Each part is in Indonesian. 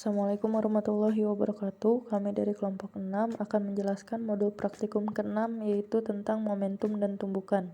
Assalamualaikum warahmatullahi wabarakatuh. Kami dari kelompok 6 akan menjelaskan modul praktikum ke-6 yaitu tentang momentum dan tumbukan.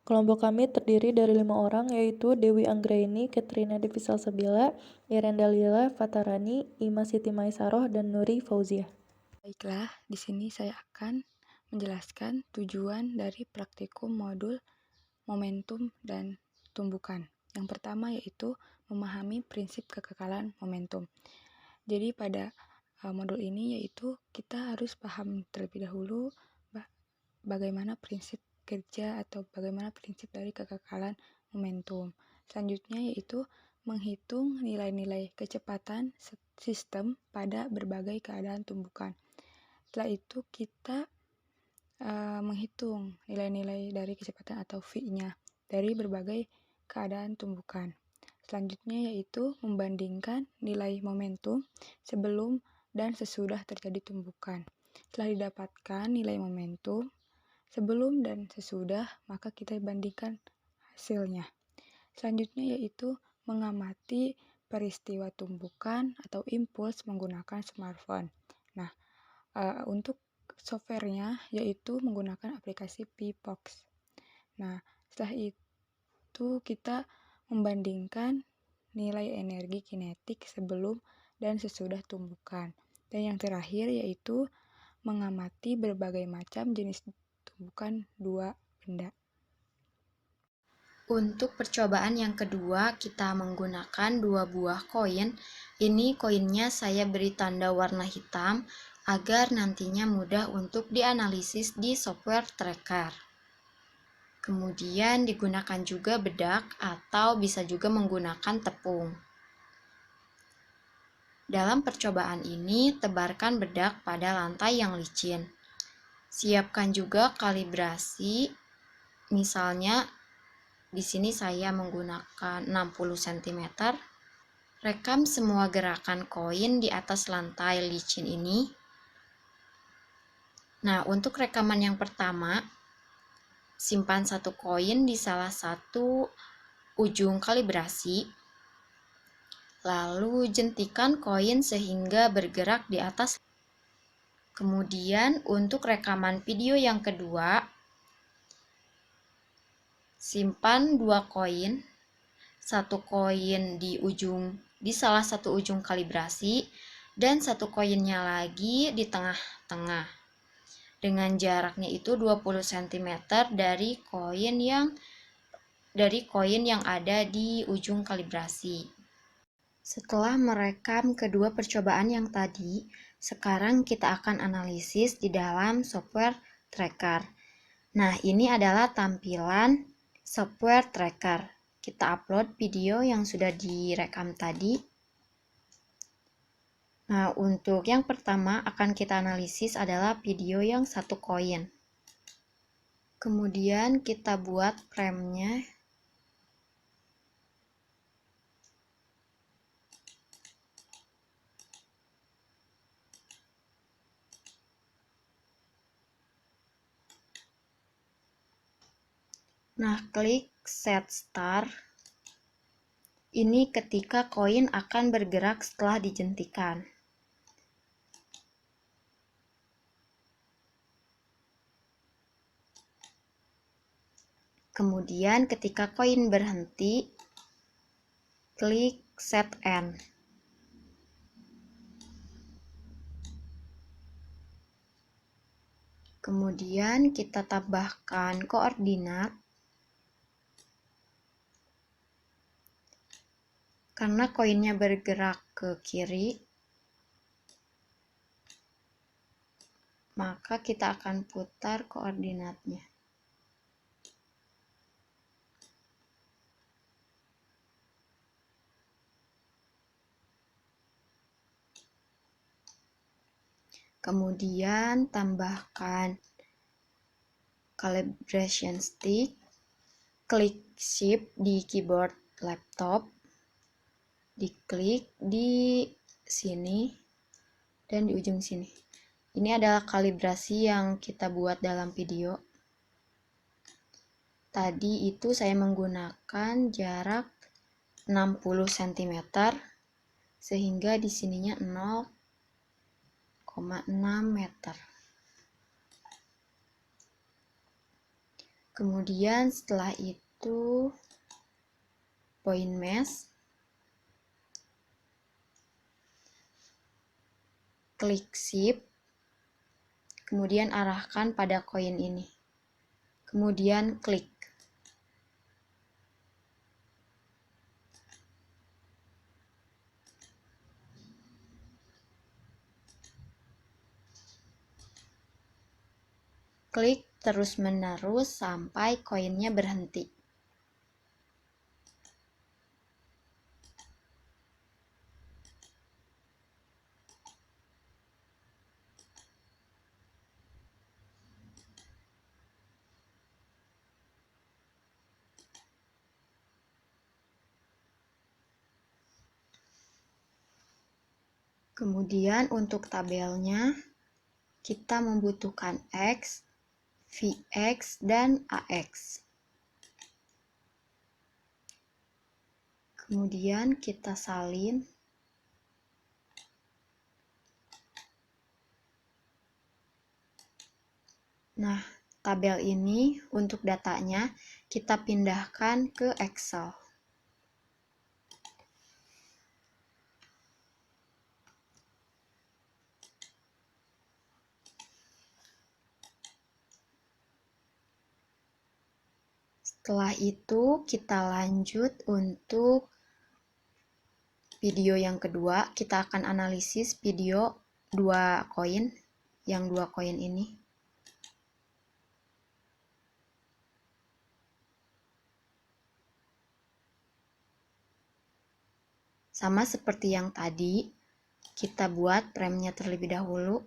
Kelompok kami terdiri dari 5 orang yaitu Dewi Anggraini, Katrina Devisa Sabila, Irenda Lila Fatarani, Ima Siti Maisaroh, dan Nuri Fauzia. Baiklah, di sini saya akan menjelaskan tujuan dari praktikum modul momentum dan tumbukan. Yang pertama yaitu memahami prinsip kekekalan momentum. Jadi pada modul ini yaitu kita harus paham terlebih dahulu bagaimana prinsip kerja atau bagaimana prinsip dari kekekalan momentum. Selanjutnya yaitu menghitung nilai-nilai kecepatan sistem pada berbagai keadaan tumbukan. Setelah itu kita menghitung nilai-nilai dari kecepatan atau V-nya dari berbagai keadaan tumbukan. Selanjutnya yaitu membandingkan nilai momentum sebelum dan sesudah terjadi tumbukan. Setelah didapatkan nilai momentum sebelum dan sesudah, maka kita bandingkan hasilnya. Selanjutnya yaitu mengamati peristiwa tumbukan atau impuls menggunakan smartphone. Nah, untuk softwarenya yaitu menggunakan aplikasi Pipox. Nah, setelah itu kita membandingkan nilai energi kinetik sebelum dan sesudah tumbukan. Dan yang terakhir yaitu mengamati berbagai macam jenis tumbukan dua benda. Untuk percobaan yang kedua, kita menggunakan 2 buah koin. Ini koinnya saya beri tanda warna hitam agar nantinya mudah untuk dianalisis di software tracker. Kemudian digunakan juga bedak atau bisa juga menggunakan tepung. Dalam percobaan ini, tebarkan bedak pada lantai yang licin. Siapkan juga kalibrasi, misalnya di sini saya menggunakan 60 cm. Rekam semua gerakan koin di atas lantai licin ini. Nah, untuk rekaman yang pertama, simpan satu koin di salah satu ujung kalibrasi. Lalu jentikan koin sehingga bergerak di atas. Kemudian untuk rekaman video yang kedua, simpan 2 koin, satu koin di salah satu ujung kalibrasi dan satu koinnya lagi di tengah-tengah. Dengan jaraknya itu 20 cm dari koin yang ada di ujung kalibrasi. Setelah merekam kedua percobaan yang tadi, sekarang kita akan analisis di dalam software tracker. Nah, ini adalah tampilan software tracker. Kita upload video yang sudah direkam tadi. Nah, untuk yang pertama akan kita analisis adalah video yang satu koin. Kemudian kita buat frame-nya. Nah, klik set start. Ini ketika koin akan bergerak setelah dijentikan. Kemudian ketika koin berhenti, klik set end. Kemudian kita tambahkan koordinat. Karena koinnya bergerak ke kiri, maka kita akan putar koordinatnya. Kemudian tambahkan calibration stick, klik shift di keyboard laptop, diklik di sini dan di ujung sini. Ini adalah kalibrasi yang kita buat dalam video. Tadi itu saya menggunakan jarak 60 cm sehingga di sininya 0,6 meter. Kemudian setelah itu point mesh, klik shift, kemudian arahkan pada koin ini. Kemudian klik. Klik terus-menerus sampai koinnya berhenti. Kemudian untuk tabelnya, kita membutuhkan X, VX, dan AX. Kemudian kita salin. Nah, tabel ini untuk datanya kita pindahkan ke Excel. Setelah itu kita lanjut untuk video yang kedua. Kita akan analisis video dua koin, yang dua koin ini. Sama seperti yang tadi, kita buat premnya terlebih dahulu.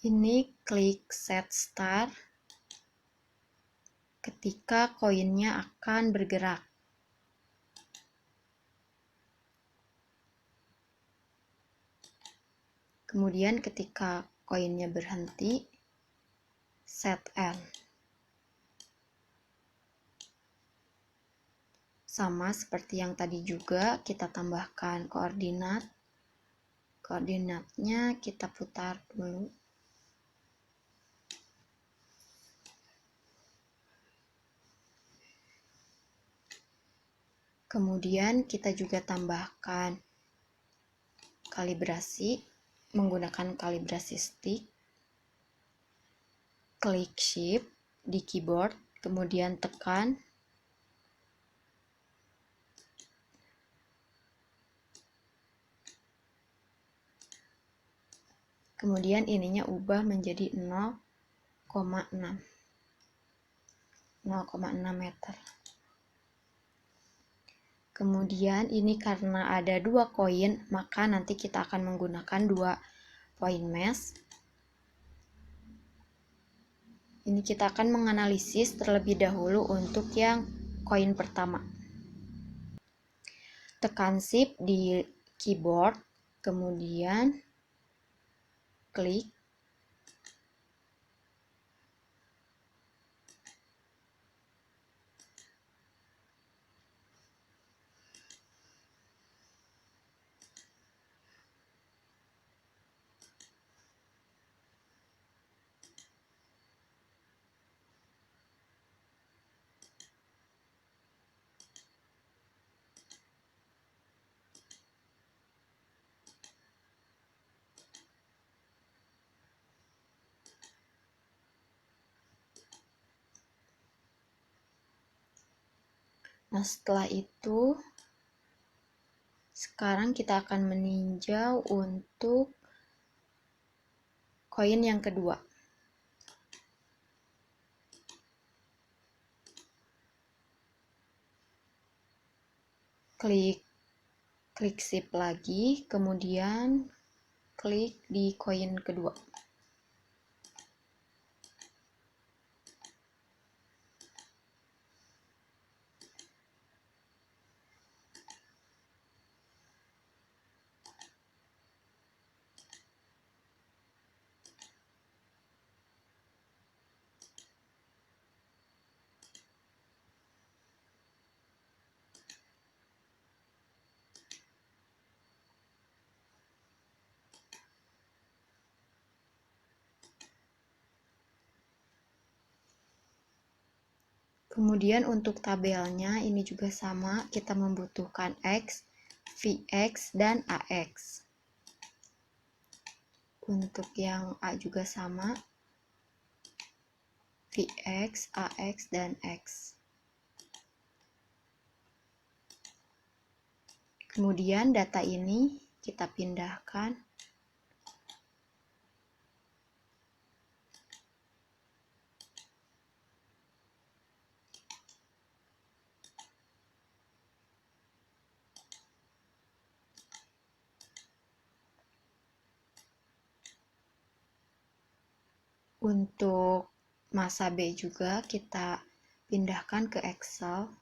Ini klik set start ketika koinnya akan bergerak. Kemudian ketika koinnya berhenti, set end. Sama seperti yang tadi juga, kita tambahkan koordinat. Koordinatnya kita putar dulu. Kemudian kita juga tambahkan kalibrasi menggunakan kalibrasi stick. Klik shift di keyboard, kemudian tekan. Kemudian ininya ubah menjadi 0,6 meter. Kemudian ini karena ada dua koin, maka nanti kita akan menggunakan dua point mesh. Ini kita akan menganalisis terlebih dahulu untuk yang koin pertama. Tekan shift di keyboard, kemudian klik. Nah, setelah itu, sekarang kita akan meninjau untuk koin yang kedua. Klik shift lagi, kemudian klik di koin kedua. Kemudian untuk tabelnya ini juga sama, kita membutuhkan X, Vx, dan Ax. Untuk yang A juga sama, Vx, Ax, dan X. Kemudian data ini kita pindahkan untuk masa B juga kita pindahkan ke Excel.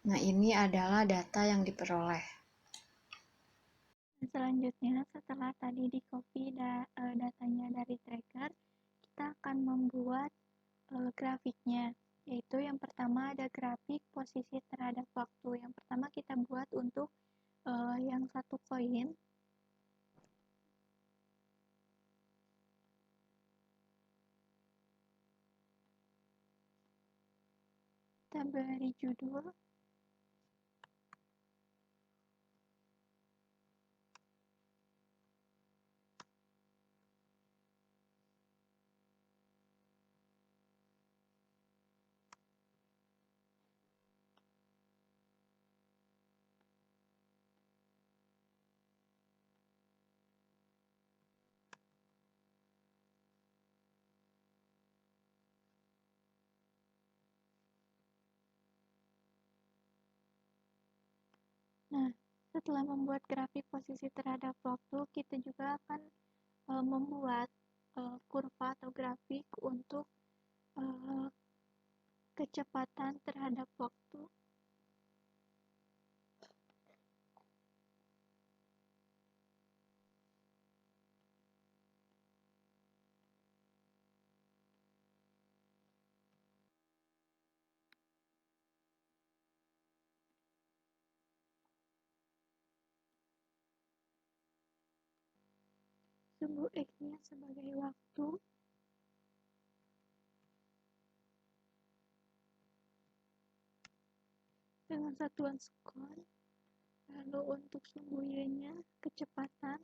Nah, ini adalah data yang diperoleh. Selanjutnya, setelah tadi di-copy datanya dari tracker, kita akan membuat grafiknya, yaitu yang pertama ada grafik posisi terhadap waktu. Yang pertama kita buat untuk yang satu koin. Kita beri judul. Nah, setelah membuat grafik posisi terhadap waktu, kita juga akan membuat kurva atau grafik untuk kecepatan terhadap waktu. Sumbu X-nya sebagai waktu. Dengan satuan sekon. Lalu untuk sumbu Y-nya kecepatan.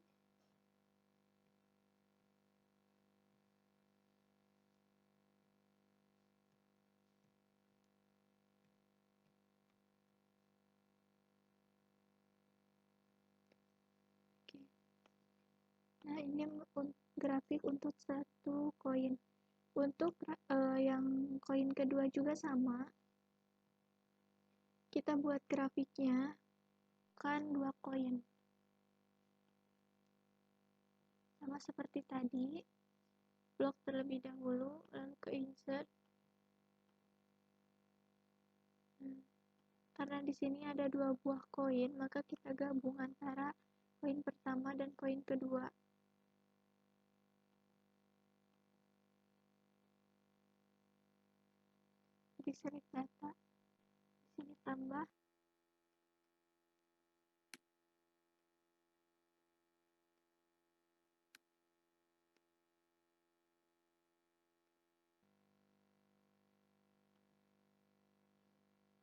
Oke. Nah, ini grafik untuk satu koin. Untuk yang koin kedua juga sama. Kita buat grafiknya kan 2 koin. Sama seperti tadi, blok terlebih dahulu, lalu ke insert. Karena di sini ada 2 buah koin, maka kita gabung antara koin pertama dan koin kedua. Di select data, di sini tambah.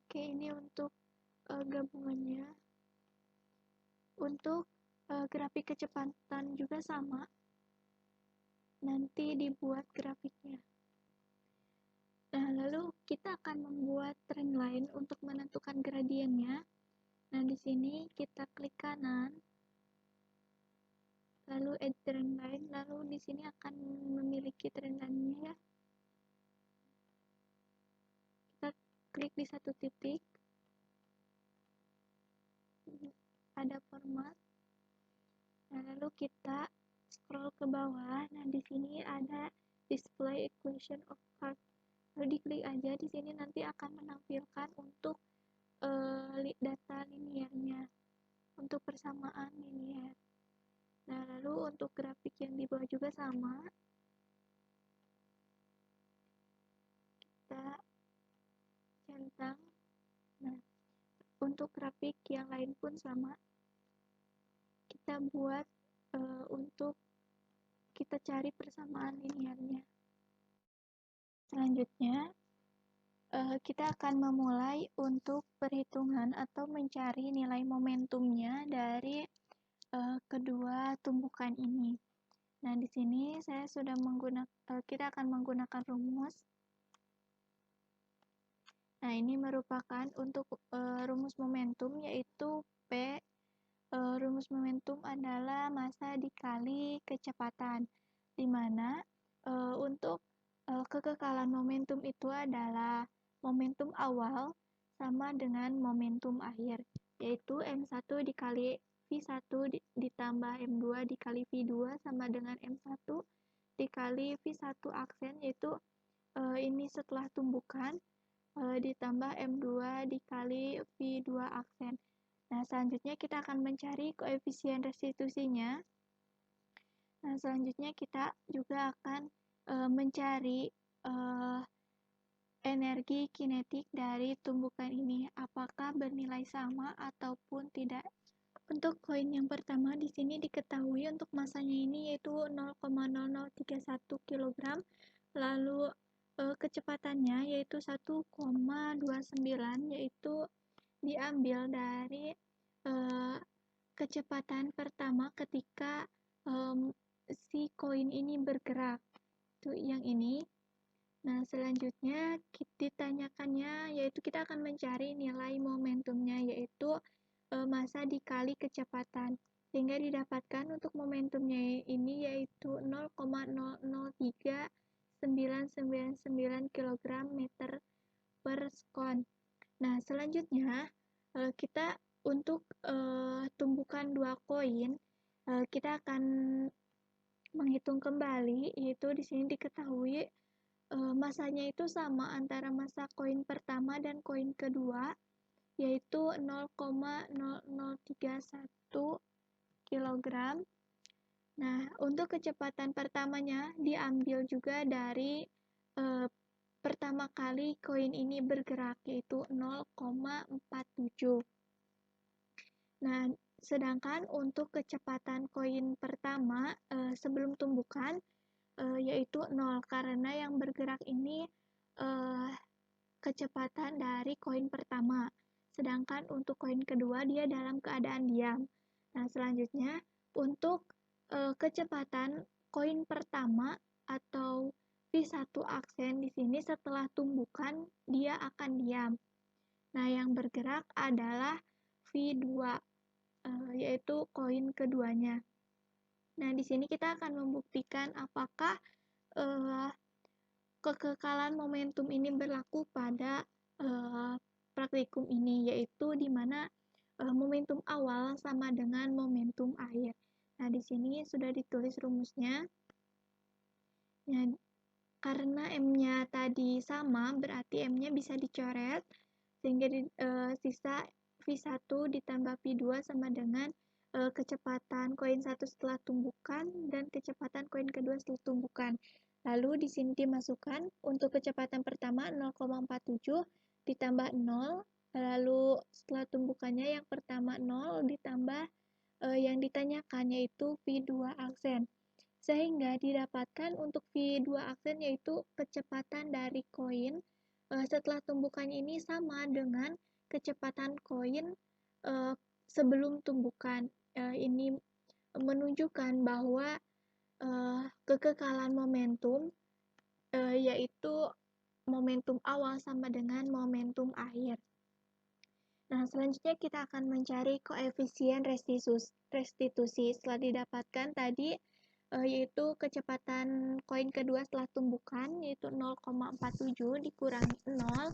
Oke, ini untuk gabungannya. Untuk grafik kecepatan juga sama. Nanti dibuat grafiknya. Nah, lalu kita akan membuat trend line untuk menentukan gradiennya. Nah, di sini kita klik kanan, lalu add trend line, lalu di sini akan memiliki trend line-nya ya. Kita klik di satu titik, ada format. Nah, lalu kita scroll ke bawah. Nah, di sini ada display equation of curve. Lalu diklik aja, di sini nanti akan menampilkan untuk data linearnya, untuk persamaan linear. Nah, lalu untuk grafik yang di bawah juga sama. Kita centang. Nah, untuk grafik yang lain pun sama. kita buat untuk kita cari persamaan linearnya. Selanjutnya, kita akan memulai untuk perhitungan atau mencari nilai momentumnya dari kedua tumbukan ini. Nah, di sini saya sudah kita akan menggunakan rumus. Nah, ini merupakan untuk rumus momentum, yaitu P. Rumus momentum adalah massa dikali kecepatan, di mana untuk kekekalan momentum itu adalah momentum awal sama dengan momentum akhir, yaitu M1 dikali V1 ditambah M2 dikali V2 sama dengan M1 dikali V1 aksen, yaitu ini setelah tumbukan ditambah M2 dikali V2 aksen. Nah, selanjutnya kita akan mencari koefisien restitusinya. Nah, selanjutnya kita juga akan mencari energi kinetik dari tumbukan ini, apakah bernilai sama ataupun tidak. Untuk koin yang pertama di sini diketahui untuk masanya ini yaitu 0,0031 kg, lalu kecepatannya yaitu 1,29, yaitu diambil dari kecepatan pertama ketika si koin ini bergerak, itu yang ini. Nah, selanjutnya ditanyakannya yaitu kita akan mencari nilai momentumnya, yaitu massa dikali kecepatan, sehingga didapatkan untuk momentumnya ini yaitu 0,003999 kg meter per sekon. Nah, selanjutnya kita untuk tumbukan dua koin kita akan menghitung kembali, yaitu di sini diketahui masanya itu sama antara massa koin pertama dan koin kedua, yaitu 0,0031 kg. Nah, untuk kecepatan pertamanya diambil juga dari pertama kali koin ini bergerak, yaitu 0,47. Nah, sedangkan untuk kecepatan koin pertama sebelum tumbukan yaitu 0, karena yang bergerak ini kecepatan dari koin pertama, sedangkan untuk koin kedua dia dalam keadaan diam. Nah, selanjutnya untuk kecepatan koin pertama atau V1 aksen di sini setelah tumbukan dia akan diam. Nah, yang bergerak adalah V2 yaitu koin keduanya. Nah, di sini kita akan membuktikan apakah kekekalan momentum ini berlaku pada praktikum ini, yaitu di mana momentum awal sama dengan momentum akhir. Nah, di sini sudah ditulis rumusnya. Nah, karena M-nya tadi sama, berarti M-nya bisa dicoret, sehingga sisa V1 ditambah V2 sama dengan kecepatan koin 1 setelah tumbukan dan kecepatan koin kedua setelah tumbukan. Lalu di sini dimasukkan untuk kecepatan pertama 0,47 ditambah 0, lalu setelah tumbukannya yang pertama 0 ditambah yang ditanyakan yaitu V2 aksen. Sehingga didapatkan untuk V2 aksen yaitu kecepatan dari koin setelah tumbukannya ini sama dengan kecepatan koin sebelum tumbukan. Ini menunjukkan bahwa kekekalan momentum yaitu momentum awal sama dengan momentum akhir. Nah, selanjutnya kita akan mencari koefisien restitusi setelah didapatkan tadi yaitu kecepatan koin kedua setelah tumbukan yaitu 0,47 dikurangi 0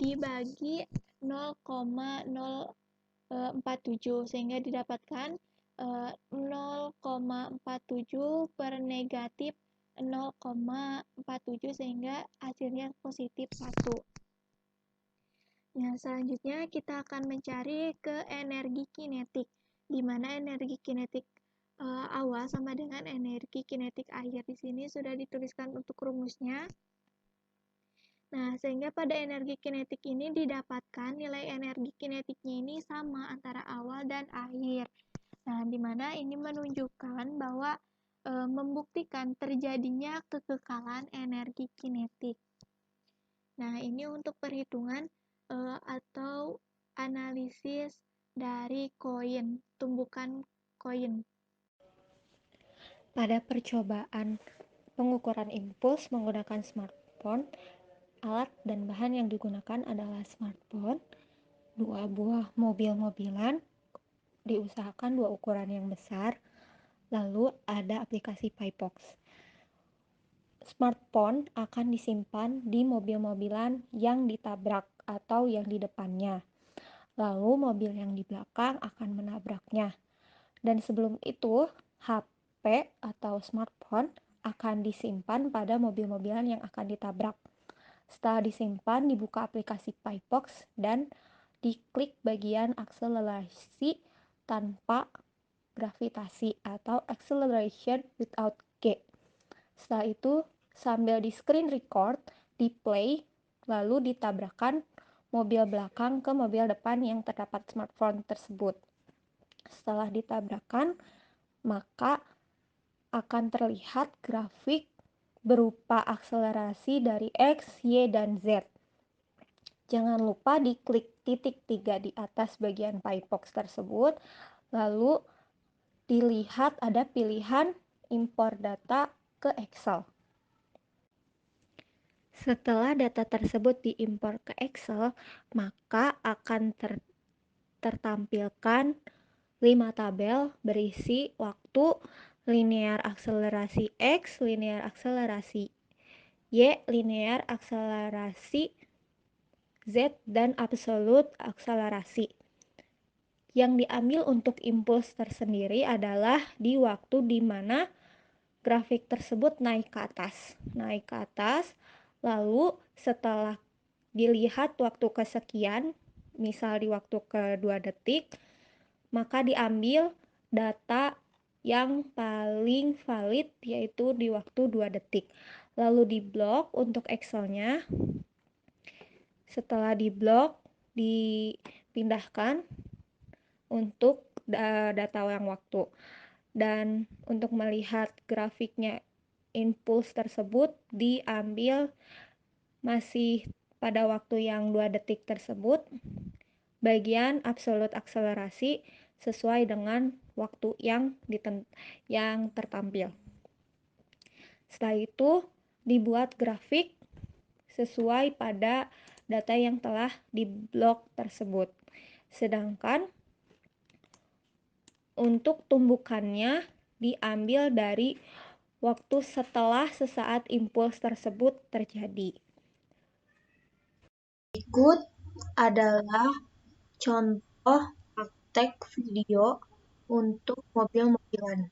dibagi 0,047 sehingga didapatkan 0,47 per negatif 0,47 sehingga hasilnya positif 1. Nah, selanjutnya kita akan mencari ke energi kinetik, di mana energi kinetik awal sama dengan energi kinetik akhir. Di sini sudah dituliskan untuk rumusnya. Nah, sehingga pada energi kinetik ini didapatkan nilai energi kinetiknya ini sama antara awal dan akhir. Nah, di mana ini menunjukkan bahwa membuktikan terjadinya kekekalan energi kinetik. Nah, ini untuk perhitungan atau analisis dari koin, tumbukan koin. Pada percobaan pengukuran impuls menggunakan smartphone, alat dan bahan yang digunakan adalah smartphone, 2 buah mobil-mobilan, diusahakan 2 ukuran yang besar, lalu ada aplikasi Pipox. Smartphone akan disimpan di mobil-mobilan yang ditabrak atau yang di depannya. Lalu mobil yang di belakang akan menabraknya. Dan sebelum itu, HP atau smartphone akan disimpan pada mobil-mobilan yang akan ditabrak. Setelah disimpan, dibuka aplikasi Pipox dan diklik bagian akselerasi tanpa gravitasi atau acceleration without G. Setelah itu, sambil di screen record, di play, lalu ditabrakan mobil belakang ke mobil depan yang terdapat smartphone tersebut. Setelah ditabrakan, maka akan terlihat grafik berupa akselerasi dari X, Y, dan Z. Jangan lupa diklik titik 3 di atas bagian Pipox tersebut, lalu dilihat ada pilihan impor data ke Excel. Setelah data tersebut diimpor ke Excel, maka akan tertampilkan 5 tabel berisi waktu, linear akselerasi X, linear akselerasi Y, linear akselerasi Z, dan absolut akselerasi. Yang diambil untuk impuls tersendiri adalah di waktu di mana grafik tersebut naik ke atas, lalu setelah dilihat waktu kesekian, misal di waktu ke 2 detik, maka diambil data yang paling valid yaitu di waktu 2 detik. Lalu diblok untuk Excelnya. Setelah diblok, dipindahkan untuk data yang waktu. Dan untuk melihat grafiknya impuls tersebut diambil masih pada waktu yang 2 detik tersebut, bagian absolut akselerasi sesuai dengan waktu yang tertampil. Setelah itu dibuat grafik sesuai pada data yang telah diblok tersebut. Sedangkan untuk tumbukannya diambil dari waktu setelah sesaat impuls tersebut terjadi. Berikut adalah contoh praktek video untuk mobil-mobilan.